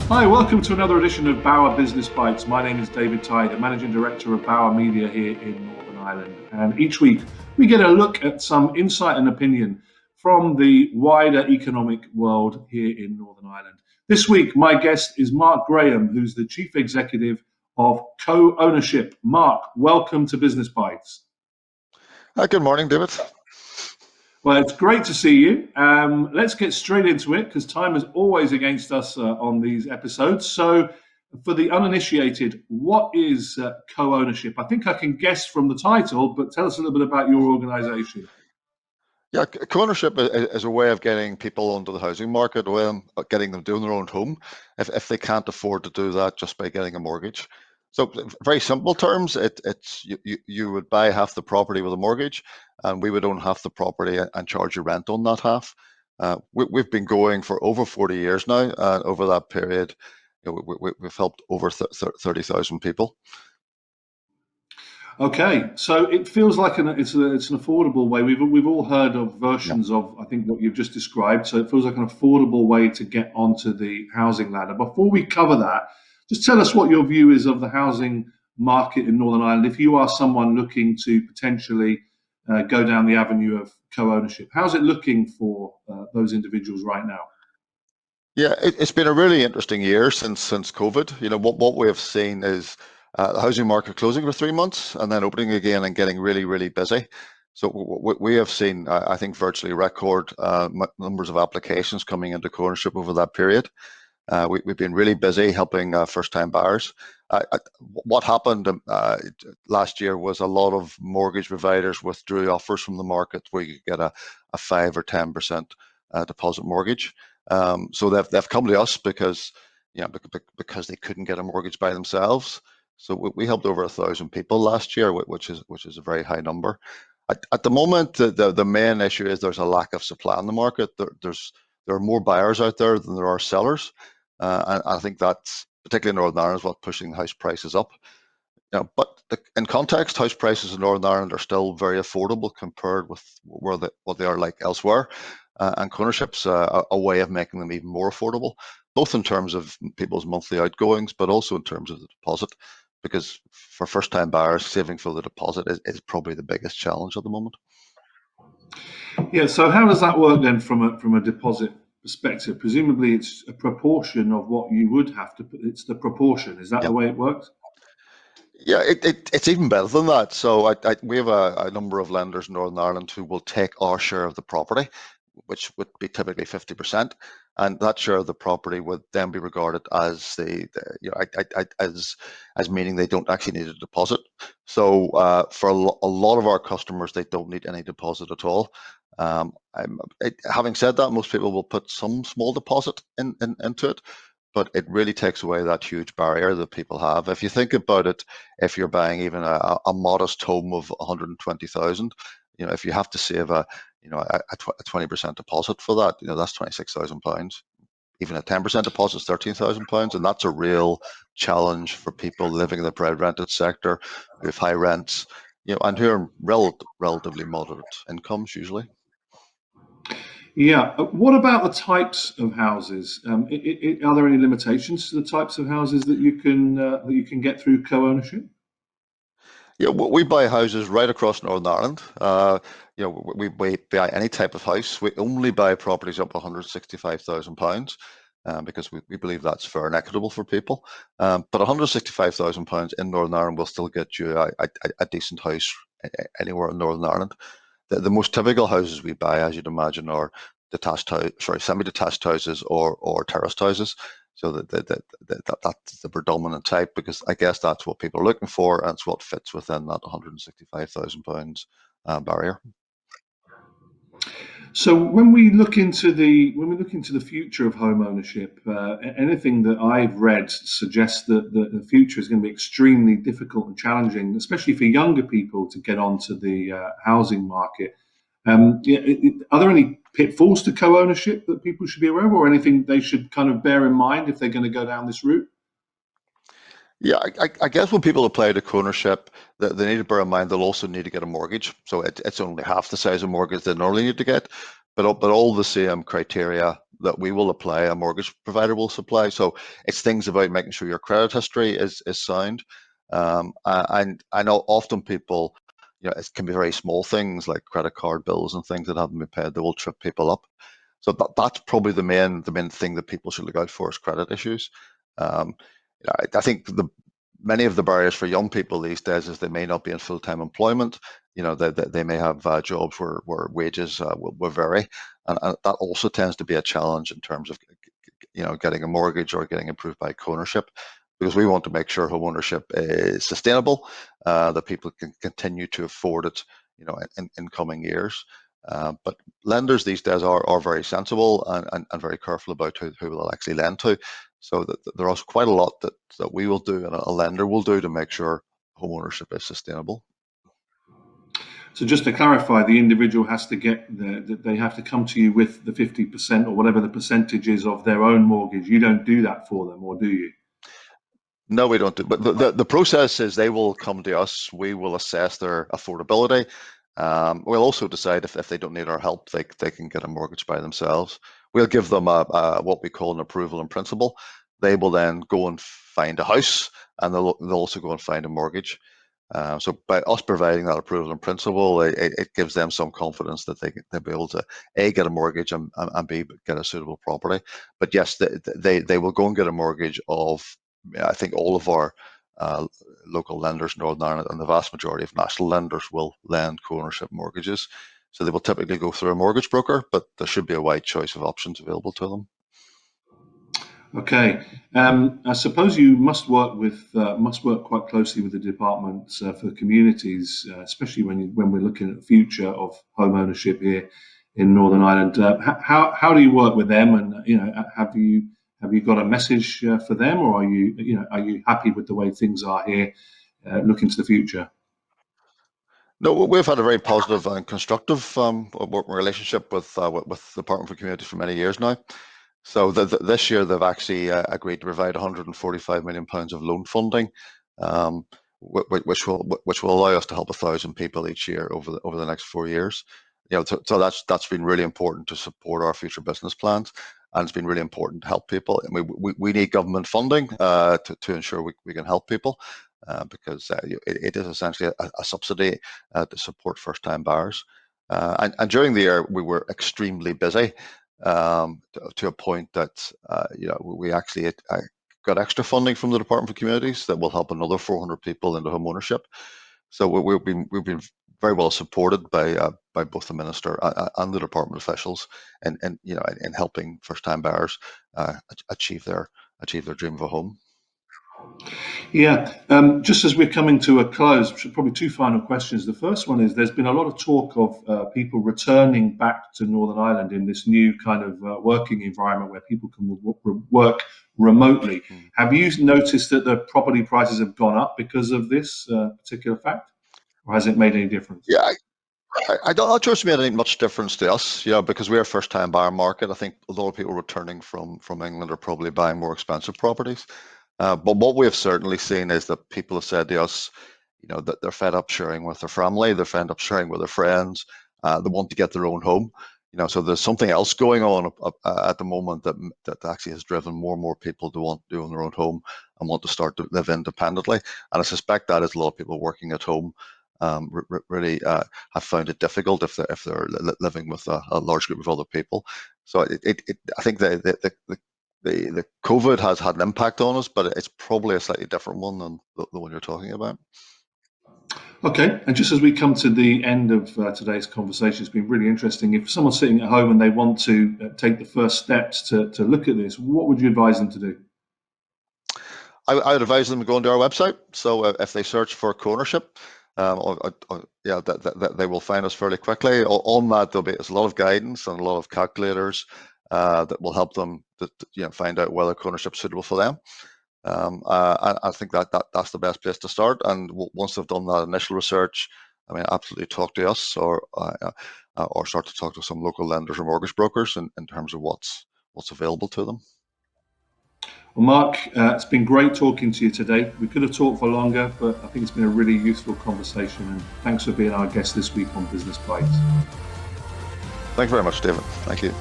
Hi, welcome to another edition of Bauer Business Bites. My name is David Tighe, Managing Director of Bauer Media here in Northern Ireland. And each week we get a look at some insight and opinion from the wider economic world here in Northern Ireland. This week, my guest is Mark Graham, who's the Chief Executive of Co-ownership. Mark, welcome to Business Bites. Good morning, David. Well, it's great to see you. Let's get straight into it because time is always against us on these episodes. So, for the uninitiated, what is co-ownership? I think I can guess from the title, but tell us a little bit about your organisation. Yeah, co-ownership is a way of getting people onto the housing market, a way of getting them doing their own home if they can't afford to do that just by getting a mortgage. So, very simple terms, it's you would buy half the property with a mortgage, and we would own half the property and charge you rent on that half. We've been going for over 40 years now, and over that period, we've helped over 30,000 people. Okay, so it feels like it's an affordable way. We've all heard of Yeah. versions of I think what you've just described. So it feels like an affordable way to get onto the housing ladder. Before we cover that, just tell us what your view is of the housing market in Northern Ireland. If you are someone looking to potentially go down the avenue of co-ownership, how's it looking for those individuals right now? Yeah, it's been a really interesting year since COVID. What we have seen is the housing market closing for 3 months and then opening again and getting really, really busy. So we have seen, I think, virtually record numbers of applications coming into co-ownership over that period. We've been really busy helping first-time buyers. What happened last year was a lot of mortgage providers withdrew offers from the market where you could get a 5 or 10% deposit mortgage. So they've come to us because they couldn't get a mortgage by themselves. So we helped over 1,000 people last year, which is a very high number. At the moment, the main issue is there's a lack of supply in the market. There are more buyers out there than there are sellers, and I think that's particularly in Northern Ireland is what's pushing house prices up. But in context, house prices in Northern Ireland are still very affordable compared with what they are like elsewhere. And co-ownership's a way of making them even more affordable, both in terms of people's monthly outgoings, but also in terms of the deposit. Because for first-time buyers, saving for the deposit is probably the biggest challenge at the moment. Yeah. So how does that work then from a deposit perspective? Presumably, it's a proportion of what you would have to put. It's the proportion. Is that Yeah. the way it works? Yeah, it's even better than that. So we have a number of lenders in Northern Ireland who will take our share of the property, which would be typically 50%, and that share of the property would then be regarded as as meaning they don't actually need a deposit. So for a lot of our customers, they don't need any deposit at all. Having said that, most people will put some small deposit into it, but it really takes away that huge barrier that people have. If you think about it, if you're buying even a modest home of 120,000, if you have to save a 20% deposit for that, that's £26,000. Even a 10% deposit is £13,000, and that's a real challenge for people living in the private rented sector with high rents, and who are relatively moderate incomes usually. Yeah. What about the types of houses? Are there any limitations to the types of houses that you can get through co-ownership? Yeah, we buy houses right across Northern Ireland. We buy any type of house. We only buy properties up to £165,000 because we believe that's fair and equitable for people. But £165,000 in Northern Ireland will still get you a decent house anywhere in Northern Ireland. The most typical houses we buy, as you'd imagine, are semi-detached houses or terraced houses. So that's the predominant type, because I guess that's what people are looking for, and it's what fits within that £165,000 barrier. So when we look into the future of home ownership, anything that I've read suggests that the future is going to be extremely difficult and challenging, especially for younger people to get onto the housing market. Are there any pitfalls to co-ownership that people should be aware of, or anything they should kind of bear in mind if they're going to go down this route? Yeah, I guess when people apply to co-ownership, they need to bear in mind they'll also need to get a mortgage. So it's only half the size of mortgage they normally need to get, but all the same criteria that we will apply, a mortgage provider will supply. So it's things about making sure your credit history is sound. And I know often people, it can be very small things like credit card bills and things that haven't been paid that will trip people up. So that's probably the main thing that people should look out for, is credit issues. Um, I think many of the barriers for young people these days is they may not be in full-time employment. They may have jobs where wages will vary, and that also tends to be a challenge in terms of getting a mortgage or getting approved by co-ownership, because we want to make sure home ownership is sustainable, that people can continue to afford it, in coming years. But lenders these days are very sensible and very careful about who they'll actually lend to. So that there are quite a lot that we will do and a lender will do to make sure home ownership is sustainable. So just to clarify, the individual has to they have to come to you with the 50% or whatever the percentage is of their own mortgage. You don't do that for them, or do you? No, we don't do. But the process is they will come to us. We will assess their affordability. We'll also decide if they don't need our help, they can get a mortgage by themselves. We'll give them a what we call an approval in principle. They will then go and find a house, and they'll also go and find a mortgage. So by us providing that approval in principle, it gives them some confidence that they'll be able to A, get a mortgage, and B, get a suitable property. But yes, they will go and get a mortgage of, I think, all of our local lenders in Northern Ireland, and the vast majority of national lenders will lend co-ownership mortgages. So they will typically go through a mortgage broker, but there should be a wide choice of options available to them. Okay. I suppose you must work quite closely with the department for communities, especially when we're looking at the future of home ownership here in Northern Ireland. How do you work with them? And have you got a message for them, or are you happy with the way things are here, looking to the future? No, we've had a very positive and constructive working relationship with the Department for Communities for many years now. So this year they've actually agreed to provide 145 million pounds of loan funding, um, which will allow us to help 1,000 people each year over the next 4 years. So that's been really important to support our future business plans, and it's been really important to help people. I mean, we need government funding to ensure we can help people, because it is essentially a subsidy to support first-time buyers. And during the year we were extremely busy, to a point that we actually got extra funding from the Department for Communities that will help another 400 people into home ownership. So we've been very well supported by both the minister and the department officials, and in helping first-time buyers achieve their dream of a home. Yeah, just as we're coming to a close, probably two final questions. The first one is, there's been a lot of talk of people returning back to Northern Ireland in this new kind of working environment where people can work remotely. Have you noticed that the property prices have gone up because of this particular fact, or has it made any difference? Yeah, I don't know it's made any much difference to us, because we're a first-time buyer market. I think a lot of people returning from England are probably buying more expensive properties. But what we have certainly seen is that people have said to us, that they're fed up sharing with their family, they're fed up sharing with their friends, they want to get their own home. So there's something else going on at the moment that actually has driven more and more people to want to own their own home and want to start to live independently. And I suspect that is a lot of people working at home really have found it difficult if they're living with a large group of other people. So I think the COVID has had an impact on us, but it's probably a slightly different one than the one you're talking about. Okay, and just as we come to the end of today's conversation, it's been really interesting. If someone's sitting at home and they want to take the first steps to look at this, what would you advise them to do? I would advise them to go onto our website. So if they search for co-ownership, they will find us fairly quickly. On that, there's a lot of guidance and a lot of calculators that will help them to find out whether co-ownership is suitable for them. I think that's the best place to start. And once they've done that initial research, I mean, absolutely talk to us or start to talk to some local lenders or mortgage brokers in terms of what's available to them. Well, Mark, it's been great talking to you today. We could have talked for longer, but I think it's been a really useful conversation. And thanks for being our guest this week on Business Bites. Thank you very much, David. Thank you.